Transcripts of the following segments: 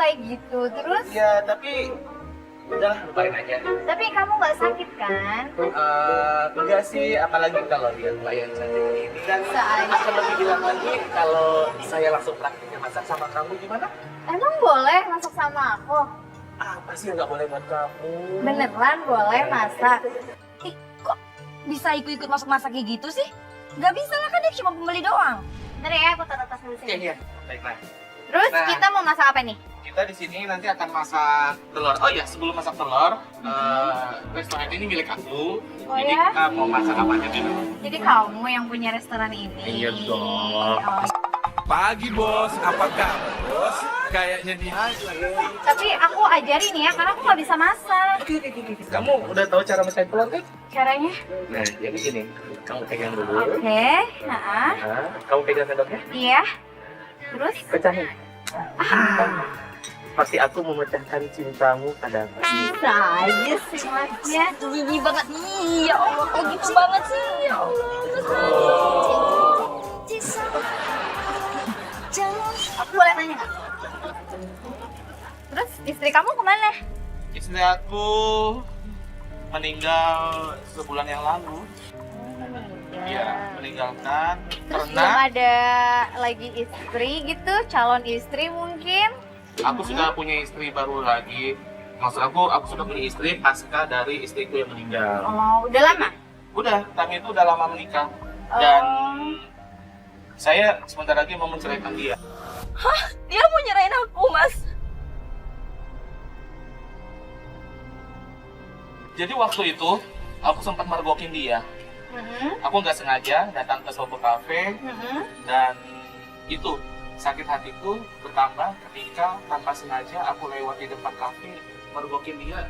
kayak gitu terus. Iya, tapi udah lupain aja. Tapi kamu nggak sakit kan? Enggak sih, apalagi kalau lihat klien cantik ini. Dan Saya. akan lebih bilang lagi kalau saya langsung praktiknya masak sama kamu gimana? Emang boleh masuk sama aku? Apa sih yang nggak boleh buat kamu? Beneran boleh masak? Ih, kok bisa ikut-ikut masak-masak kayak gitu sih? Gak bisa lah, kan dia cuma pembeli doang. Bentar ya, aku taruh tas dulu Iya, sini. iya. Baiklah. Terus Nah. kita mau masak apa nih? Kita di sini nanti akan masak telur. Oh iya, sebelum masak telur, restoran ini milik aku. Oh Jadi ya? kita mau masak apa aja dulu. Jadi kamu yang punya restoran ini? Iya dong. Oh. Pagi bos, apa kabar bos? Kayaknya dia. Tapi aku ajarin ya, karena aku nggak bisa masak. Kamu udah tahu cara masak telur kan? Caranya? Nah, jadi gini. Kamu pegang dulu. Oke, nah, Nah, kamu pegang sendoknya. iya. Terus? Pecahin. Pasti aku memecahkan cintamu padamu. Bisa aja sih masnya. Gigi banget. Ih, ya Allah, kok gitu banget sih? Ya Allah, Aku boleh tanya nggak? Terus istri kamu kemana? Istri aku meninggal sebulan yang lalu. Iya, meninggalkan Terus belum karena ada lagi istri gitu, calon istri mungkin? aku sudah punya istri baru lagi. Maksud aku sudah punya istri pasca dari istriku yang meninggal. Oh, udah lama? Udah, kami itu udah lama menikah. Dan Oh. saya sebentar lagi mau menceraikan dia. dia mau nyerahin aku, Mas. Jadi waktu itu aku sempat mergokin dia. Aku nggak sengaja datang ke suatu kafe dan itu sakit hatiku bertambah ketika tanpa sengaja aku lewat di depan kafe mergokin dia.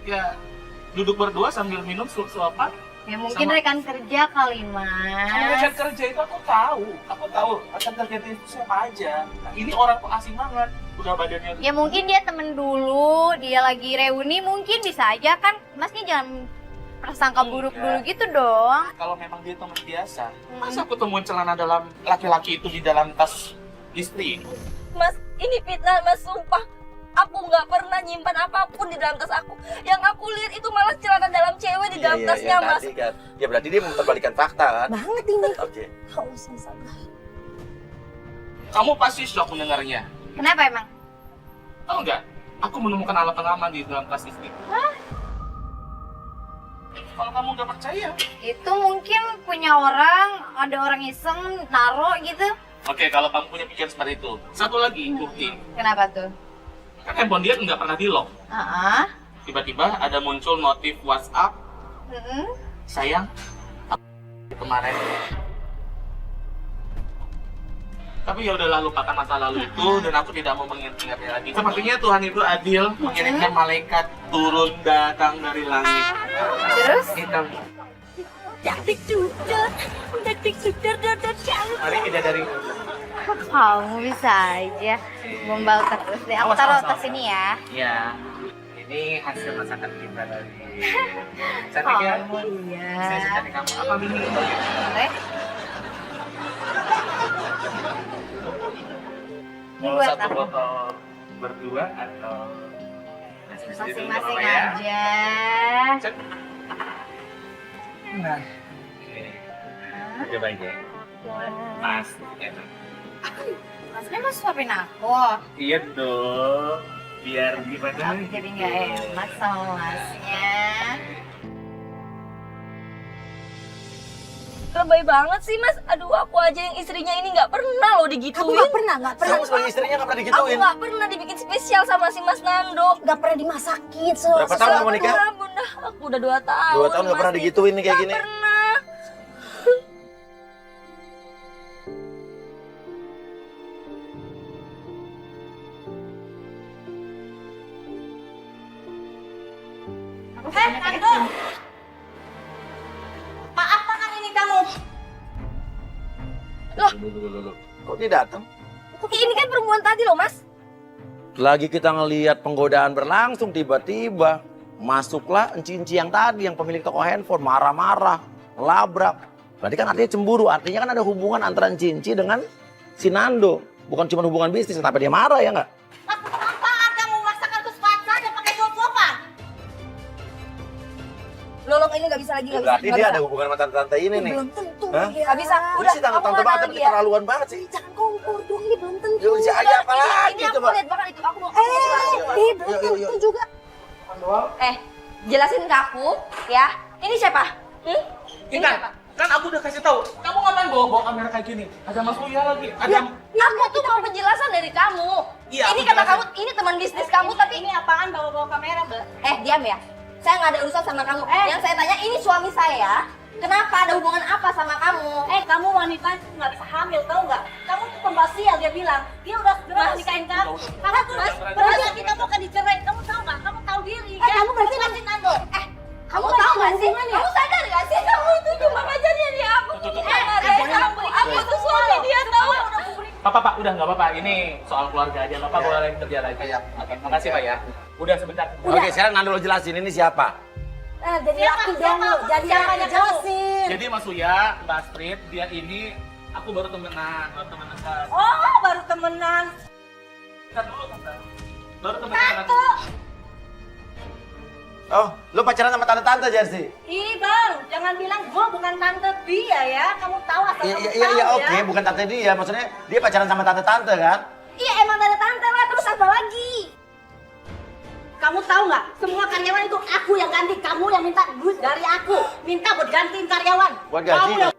Ya duduk berdua sambil minum suap-suapan. Ya mungkin Sama- rekan kerja kali, Kalau Mas. rekan kerja itu aku tahu rekan kerja itu siapa aja. Nah, ini orang kok asing banget, udah badannya. Ya mungkin dia temen dulu, dia lagi reuni mungkin bisa aja kan. Masnya jangan prasangka buruk Iya. dulu gitu dong. Kalau memang dia teman biasa, masa aku temuin celana dalam laki-laki itu di dalam tas istri? Mas, ini fitnah, Mas, sumpah. Aku nggak pernah nyimpan apapun di dalam tas aku. Yang aku lihat itu malah celana dalam cewek di dalam tasnya, Mas. Kan. Ya berarti dia memperbalikan fakta kan? Banget ini. Oke. Kamu sabar. Kamu pasti shock mendengarnya. Kenapa emang? Tahu nggak? Aku menemukan alat pengaman di dalam tas istri. Kalau kamu nggak percaya, Itu mungkin punya orang, ada orang iseng naro gitu. oke, kalau kamu punya pikiran seperti itu. Satu lagi bukti, Kenapa tuh? kan handphone dia nggak pernah di lock. Ah, Tiba-tiba ada muncul notif WhatsApp, sayang, aku kemarin. Tapi ya udahlah, lupakan masa lalu itu dan aku tidak mau mengingat-ingatnya lagi. Sepertinya Tuhan itu adil, mengirimkan malaikat turun datang dari langit. Terus? Hitam. Dak-dik suder. Mari kita dari Kamu bisa aja gombal terus deh. Aku Awas, taruh awas, tas awas. ini ya. Ya, ini hasil masakan kita dari. Cantik ya? Kamu iya. Saya secantik kamu. Apa ini? Boleh? Ini Mau buat satu aku. botol berdua atau Masing-masing Apa ya? aja. Cek. Nah. Oke, baik ya. Mas, enak. Masnya mau suapin aku. Iya dong. Biar gimana? Aku jadi nggak enak sama masnya. Lebay banget sih, Mas. Aduh, aku aja yang istrinya ini nggak pernah loh digituin. Kamu nggak pernah Kamu sebagai istrinya nggak pernah Aku digituin. nggak pernah dibikin spesial sama si Mas Nando. nggak pernah dimasakin Berapa tahun kamu nikah? Bunda, aku udah 2 tahun. 2 tahun nggak pernah Mas. digituin nih kayak gini. Nggak pernah. Nando, maaf makan ini kamu. Loh, kok dia datang? Ini kan perempuan tadi loh, Mas. Lagi kita ngelihat penggodaan berlangsung tiba-tiba masuklah enci-enci yang tadi yang pemilik toko handphone marah-marah, labrak. Berarti kan artinya cemburu, artinya kan ada hubungan antara enci-enci dengan si Nando. Bukan cuma hubungan bisnis, tapi dia marah ya nggak? Lolong ini nggak bisa lagi, nggak bisa. Berarti dia ada hubungan sama tante-tante ini nih. Belum tentu. Hah? Ya. Nggak bisa. Udah sih tante-tante kamu banget, kenal tapi dia. keterlaluan banget sih. Jangan kompor dong, ini belum tentu. Ya udah aja apa lagi Ini aku coba. lihat bahkan itu, aku mau. Belum tentu juga. Jelasin ke aku, ya. Ini siapa? Ini Intan, siapa? kan aku udah kasih tahu. Kamu ngapain bawa kamera kayak gini? Ada Mas Uya lagi. Ada Aku tuh mau penjelasan dari kamu. Iya, Ini aku kata jelasin. kamu, ini teman bisnis kamu, tapi ini apaan bawa-bawa kamera, Mbak? Diam ya. Saya nggak ada urusan sama kamu. Yang saya tanya, ini suami saya. Kenapa? Ada hubungan apa sama kamu? Kamu wanita itu nggak bisa hamil, tahu nggak? Kamu tuh pembasial, dia bilang. Dia udah segera nikahin kamu. Karena tuh berarti kita mau kan dicerai. Kamu tahu nggak? Kamu tahu diri. Kamu berarti masih Nando. Kamu tahu nggak sih? Kamu sadar nggak sih? Kamu itu cuma pacarnya dia. Aku tuh marahin kamu. Aku tuh suami dia, tahu? Pak, udah nggak apa-apa. Ini soal keluarga aja. Bapak boleh kerja lagi. Oke, makasih Pak ya. Udah sebentar. Oke, sekarang Nando lo jelasin ini siapa? Jadi laki dong lu. Jadi laki jelasin. Jadi Mas Uya, Mbak Astrid, dia ini aku baru temenan kan. Oh, baru temenan. Kan dulu Tante. Baru temenan. Oh, lo pacaran sama tante-tante Jersey? Ih bang, jangan bilang gue bukan tante dia ya. Kamu tahu asal kamu tahu Iya, ya. oke, bukan tante dia. Maksudnya dia pacaran sama tante-tante kan? Iya emang ada tante lah, terus apa lagi? Kamu tahu nggak? Semua karyawan itu aku yang ganti. Kamu yang minta duit dari aku. Minta buat gantiin karyawan. Buat gaji. Kamu yang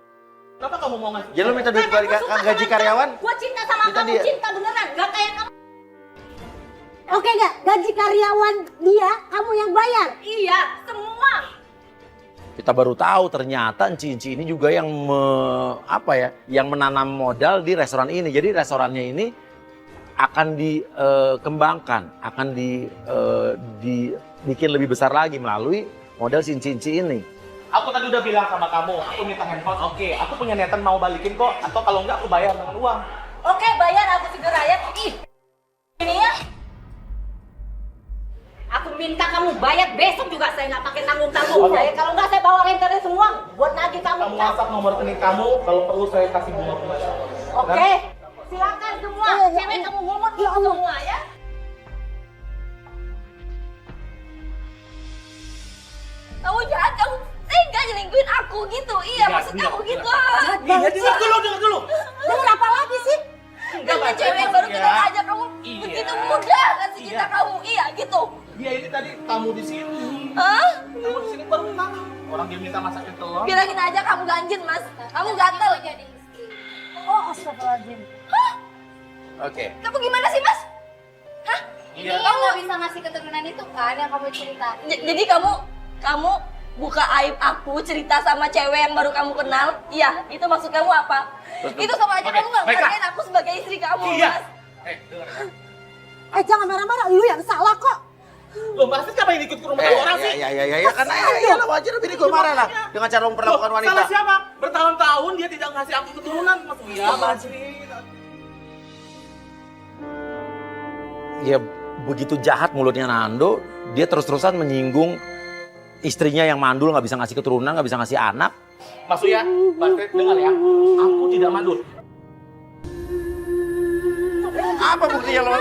Kenapa kamu mau ngasih? Jadi lo minta duit dari gaji karyawan? Gue cinta sama Minta kamu, dia. cinta beneran. Gak kayak kamu. Oke nggak? Gaji karyawan dia, kamu yang bayar. Iya, semua. Kita baru tahu ternyata Enci ini juga yang yang menanam modal di restoran ini. Jadi restorannya ini akan dikembangkan, akan dibikin lebih besar lagi melalui modal si Enci ini. Aku tadi udah bilang sama kamu, aku minta handphone, oke. Aku punya niatan mau balikin kok, atau kalau enggak aku bayar dengan uang. Oke, bayar aku segera ya. Ih, ini ya. Aku minta kamu bayar besok juga, saya nggak pakai tanggung-tanggung. Oke. Saya kalau nggak saya bawa rentenir semua buat nagih kamu. Kamu WhatsApp nomor rekening kamu, kalau perlu saya kasih bunga. Oke, silakan semua. Cewek kamu ngomong semua ya. Kamu jahat, kamu tega nyelingkuhin aku gitu. Iya, maksud kamu gitu. Iya, dengar dulu. Dengar apa lagi sih? Dengan cewek yang baru kenal aja kamu Iya. begitu mudah ngasih cinta Iya. kamu. Iya, gitu. Dia ini tadi tamu di sini. Hah? Tamu di sini baru kenal. Orang dia minta masakin telur. Bilangin aja kamu ganjen, Mas. Kamu gatel. Oh, astagfirullahaladzim. Oke. Kamu gimana sih, Mas? Ini kamu nggak bisa ngasih keturunan itu kan yang kamu cerita. Jadi kamu buka aib aku cerita sama cewek yang baru kamu kenal? Iya, itu maksud kamu apa? Itu sama aja Oke, kamu nggak baiklah. menghargain aku sebagai istri kamu, Iya. Mas. Dengar. Jangan marah-marah, lu yang salah kok. Lo Mbak Astrid ngapain ikut ke rumah tamu orang sih? Iya, karena ya lah wajar bini gue marah lah dengan cara memperlakukan Loh, wanita. salah siapa? Bertahun-tahun dia tidak ngasih aku keturunan, Mas Uya, Mbak Astrid. Ya begitu jahat mulutnya Nando, dia terus-terusan menyinggung istrinya yang mandul, nggak bisa ngasih keturunan, nggak bisa ngasih anak. Mas Uya, Mbak Astrid dengar ya, aku tidak mandul. Apa buktinya lo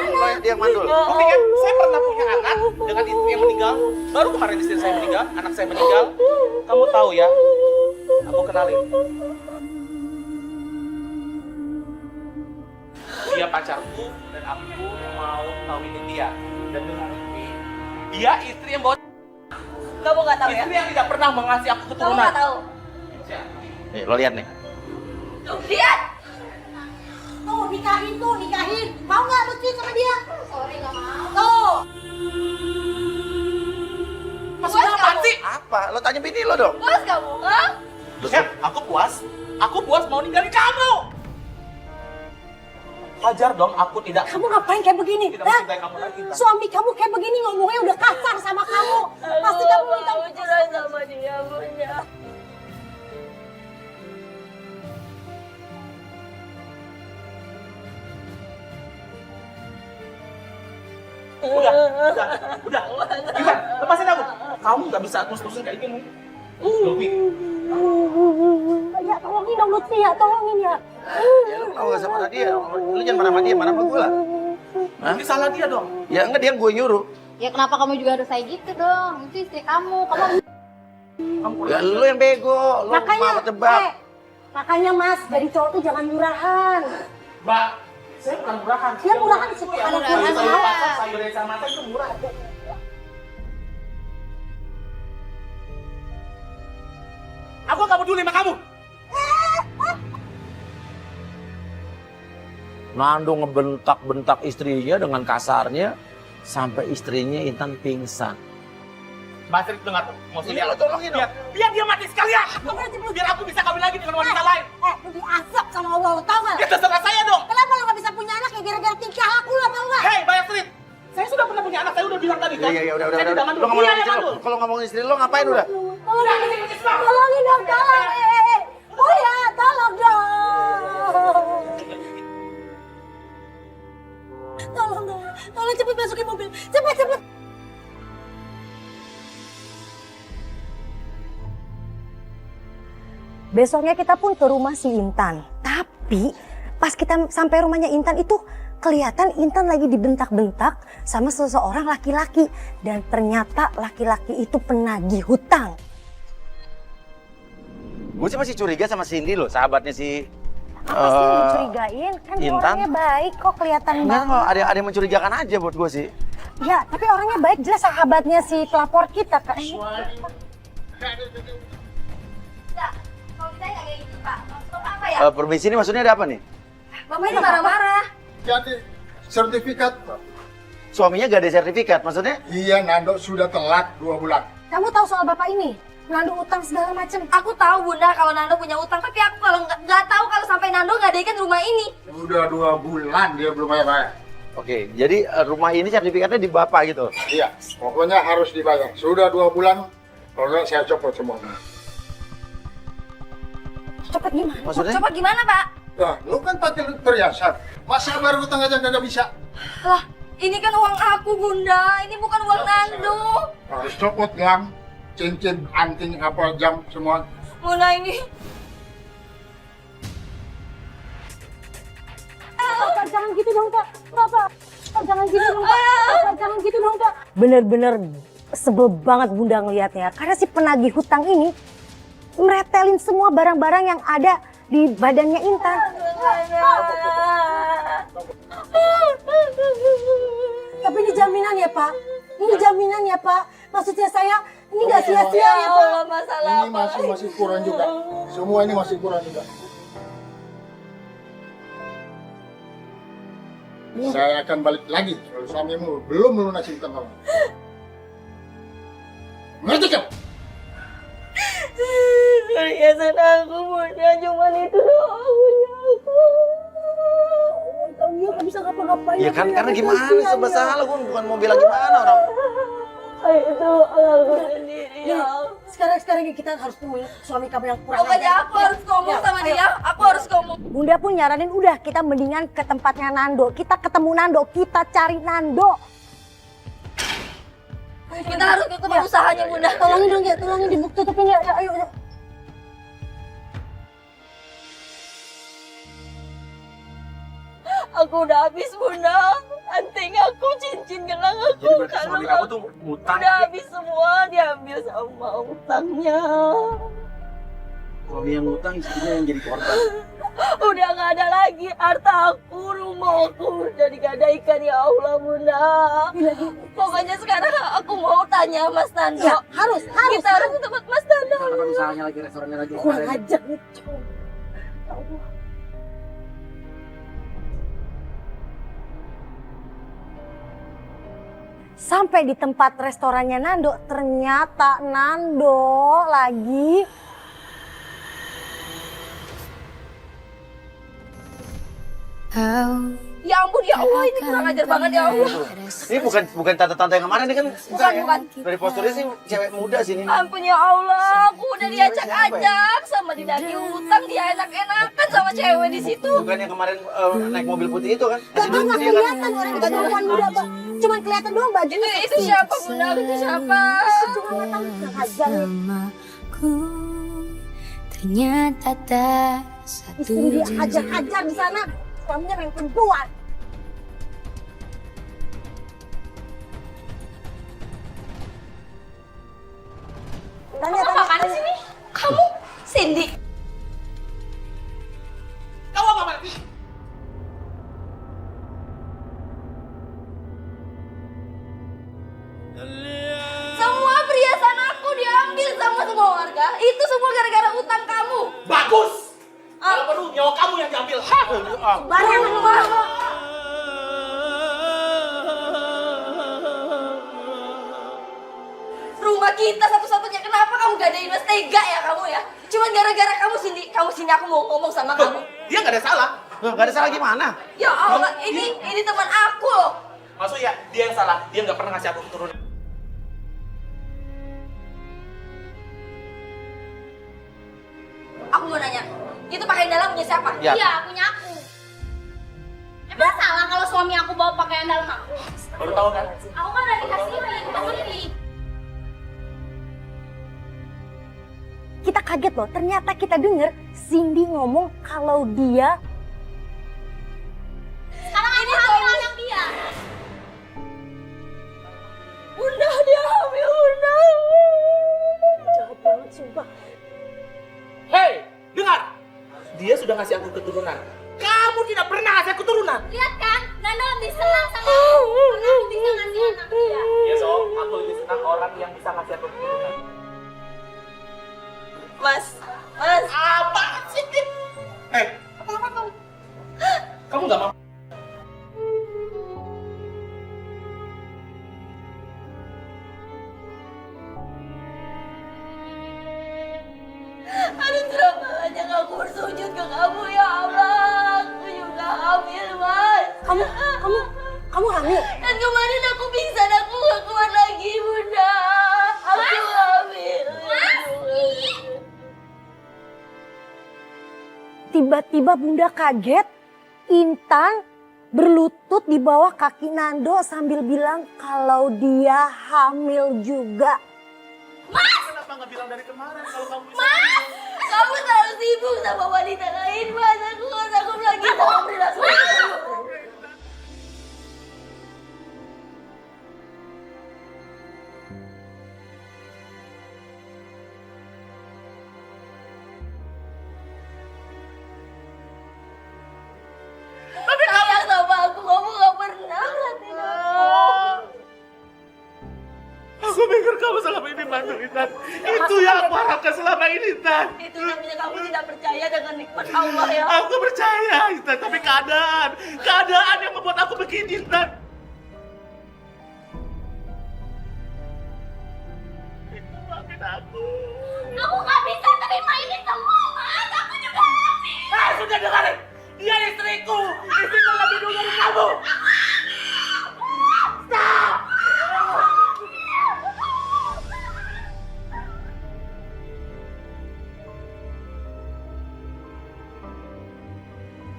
yang mandul? Buktinya saya pernah punya anak dengan istri yang meninggal. Baru kemarin istri saya meninggal, anak saya meninggal. Kamu tahu ya, aku kenalin. Dia pacarku dan aku mau kawinin dia. Dan dengan ini, dia istri yang bawa Kamu nggak tahu ya? istri yang tidak pernah mengasih aku Kamu keturunan. nggak tahu? Nih, lo lihat nih. Tuh, lihat. Tuh, nikahin. Mau nggak lu sih sama dia? Sorry nggak mau. Tuh. Mas Uya apaan sih? Apa? Lo tanya bini lo dong. Puas kamu? Hah? Ya, aku puas. Aku puas mau ninggalin kamu. Wajar dong, aku tidak Kamu ngapain kayak begini? tidak Hah? mencintai kamu lagi. Tan. Suami kamu kayak begini ngomongnya udah kasar sama kamu. Pasti kamu minta Kamu cerai sama dia, punya. Udah. Ivan, lepasin aku. Kamu nggak bisa terus-terusan kayak gini. Lopi, Ya tolongin dong Lutfi ya, tolongin ya. Ya lo kenapa nggak sama dia? Lo jangan marah sama dia, marah sama gue lah. Hah? ini salah dia dong. Ya enggak, dia yang gue nyuruh. Ya kenapa kamu juga harus kayak gitu dong? Itu istri kamu. Kamu Ya lu yang bego, lu malah tebak. Makanya Mas, jadi cowok tuh jangan murahan. Mbak, saya bukan murahan. Dia murahan sih, Iya, ada murahan. murahan. Sayur pasar, sayur desa mata itu murah. Aku gak peduli sama kamu. Nando ngebentak-bentak istrinya dengan kasarnya sampai istrinya Intan pingsan. Mbak Astrid dengar tuh, mau Iya, lo tolongin dong. Biar dia mati sekalian. Biar aku bisa kawin lagi dengan wanita lain. Lu diazab sama Allah, lu tau gak? Ya terserah saya dong. Kenapa lu gak bisa punya anak ya gara-gara tingkah laku lu, tau gak? Hei, Mbak Astrid. Saya sudah pernah punya anak, saya udah bilang tadi kan. Iya, udah. Saya tidak mandul. Lo ngomongin Iya, istri mandul. lo. Kalau ngomongin istri lo ngapain udah? Tolongin dong, tolong. Oh ya, tolong dong. Tolong dong, tolong cepet masukin mobil. Cepet. Besoknya kita pun ke rumah si Intan. Tapi pas kita sampai rumahnya Intan itu kelihatan Intan lagi dibentak-bentak sama seseorang laki-laki. Dan ternyata laki-laki itu penagih hutang. Gue sih masih curiga sama Cindy loh, sahabatnya si Apa sih yang dicurigain? Kan dia Intan. orangnya baik kok kelihatan Enggak banget. kok, ada yang mencurigakan aja buat gue sih. Ya, tapi orangnya baik, jelas sahabatnya si pelapor kita kan. Kalau kita nggak kayak gitu, Pak. Maksud apa ya? Permisi ini maksudnya ada apa nih? Bapak ini marah-marah. Jadi sertifikat. Suaminya gak ada sertifikat, maksudnya? Iya, Nando sudah telat 2 bulan. Kamu tahu soal bapak ini? Nando utang segala macem. Aku tahu Bunda kalau Nando punya utang, tapi aku kalau nggak tahu kalau sampai Nando ngadaikan rumah ini. Sudah 2 bulan dia belum bayar. Oke, jadi rumah ini sertifikatnya di bapak gitu? Iya, pokoknya harus dibayar. Sudah 2 bulan, kalau nggak saya copot semuanya. Cepet gimana? Maksudnya? Coba gimana Pak? Nah, lu kan pakai perhiasan. Masa baru utang aja nggak bisa? Lah, ini kan uang aku Bunda, ini bukan uang Nando. Harus copot gelang, cincin, anting, apa jam semua. Bunda ini. Pak, jangan gitu dong, Pak. Pak, jangan gitu dong, Pak. Pak, jangan gitu dong, Pak. Bener-bener sebel banget Bunda ngelihatnya. Karena si penagih hutang ini meretelin semua barang-barang yang ada di badannya Intan. Tapi ini jaminan ya, Pak. Ini jaminan ya, Pak. Maksudnya saya, ini nggak sia-sia ya, Pak. Masalah Ini masih kurang juga. Semua ini masih kurang juga. Saya akan balik lagi kalau suamimu belum melunasi utang kamu. Ngerti kamu? Perhiasan aku Bunda, cuman itu doang punya aku. Tahu ya, nggak bisa ngapa-ngapain. Ya kan, karena gimana serba salah, gue bukan mau bela gimana orang. Itu aku sendiri ya. Sekarang kita harus temuin suami kamu yang kurang Pokoknya ajar. aku harus ngomong sama dia, aku harus ngomong. Bunda pun nyaranin udah kita mendingan ke tempatnya Nando. Kita ketemu Nando, kita cari Nando. Kita harus ke tempat usahanya Bunda. Tolongin dong ya, tolongin tutupin ya. Ayo. Aku udah habis Bunda. Anting aku, cincin gelang aku. Jadi berarti Kalung suami kamu aku. tuh utang. Udah habis semua, diambil sama utangnya. Suami yang utang, istrinya yang jadi korban. Udah gak ada lagi harta aku, rumah aku udah digadaikan ya Allah Bunda. Pokoknya sekarang aku mau tanya Mas Nando. Ya, harus. Kita harus ke tempat Mas Nando. Tempat usahanya lagi, restorannya lagi. Kurang ajar nih. Sampai di tempat restorannya Nando, ternyata Nando lagi Ya ampun ya Allah, ini kurang ajar banget ya Allah. Ini bukan tante-tante yang kemarin, ini kan Bukan. dari posturnya sih cewek muda sini. Ampun ya Allah, aku udah diajak-ajak sama didaki utang, dia enak-enakan sama cewek di situ. Bukan yang kemarin naik mobil putih itu kan? Gak nggak kelihatan orang itu perempuan muda, Pak. Cuman kelihatan doang bajunya Itu siapa Bunda? Itu siapa? Cuma nggak tahu kurang ajar nih. Namaku ternyata tak satu Istri dia hajar-hajar di sana. Suaminya yang perempuan. tanya Cindy. Kamu apa mati? Semua perhiasan aku diambil sama semua warga. Itu semua gara-gara utang kamu. Bagus. Kalau perlu nyawa kamu yang diambil. Barang semua. Rumah kita satu-satunya, kenapa kamu gak ada invest? Tega ya kamu ya? Cuman gara-gara kamu sini aku mau ngomong sama kamu. Dia nggak ada salah. Nggak ada salah gimana? Ya Allah, ini teman aku loh. Maksudnya dia yang salah. Dia nggak pernah ngasih aku keturunan. Aku mau nanya, itu pakaian dalam punya siapa? Ya. Iya, punya aku. Emang salah kalau suami aku bawa pakaian dalam aku? Baru tahu kan? Aku kan udah dikasih ini. Kita kaget loh, ternyata kita denger Cindy ngomong kalau dia Sekarang aku hamil anak dia. Bunda, dia hamil, Bunda. Jahat banget sumpah. Hei, dengar. Dia sudah ngasih aku keturunan. Kamu tidak pernah ngasih aku keturunan. Lihat kan, Nando lebih senang sama aku. Karena aku bisa ngasih anak dia. Iya, Sob. Aku lebih senang orang yang bisa ngasih aku keturunan. Mas. Apa sih, Dit? Apa kamu? Kamu nggak mau? Aduh, berapa banyak aku bersujud ke kamu ya Allah. Aku juga hamil, Mas. Kamu hamil? Dan kemarin aku pingsan, aku gak kuat lagi, Bunda. Aku hamil. Tiba-tiba Bunda kaget, Intan berlutut di bawah kaki Nando sambil bilang kalau dia hamil juga. Kenapa nggak bilang dari kemarin kalau kamu bisa? Kamu terlalu sibuk sama wanita lain, Mas. Aku gak sanggup lagi sama perilaku kamu. Tapi sayang sama aku, kamu gak pernah perhatiin aku. Aku pikir kamu selama ini bantuin Tan. Itu yang aku harapkan selama ini, Tan. Itu namanya kamu tidak percaya dengan nikmat Allah ya. Aku percaya, Tan. Tapi keadaan yang membuat aku begini, Tan. Itu maafin aku. Aku gak bisa terima ini semua, Mas. Aku juga hamil. Sudah dengarin. Dia istriku. Istriku lebih dulu dari kamu. Stop.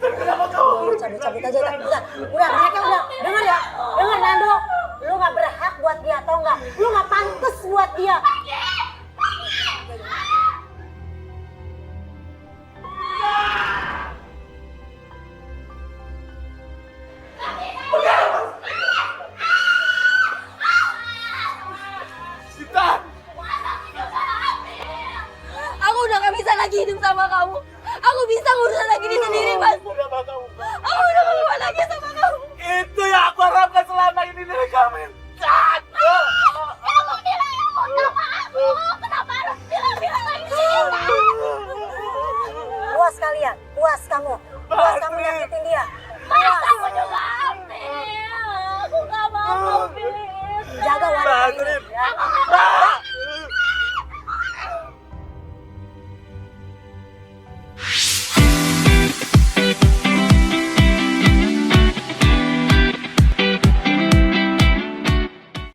Kenapa kamu? Cabut aja, udah mereka udah, dengar ya, dengar Nando, lu nggak berhak buat dia, tau nggak? Lu nggak pantas buat dia. Aku udah gak bisa lagi hidup sama kamu. Aku bisa ngurus anak ini sendiri, Mas. Aku udah gak kuat lagi sama kamu. Itu yang aku harap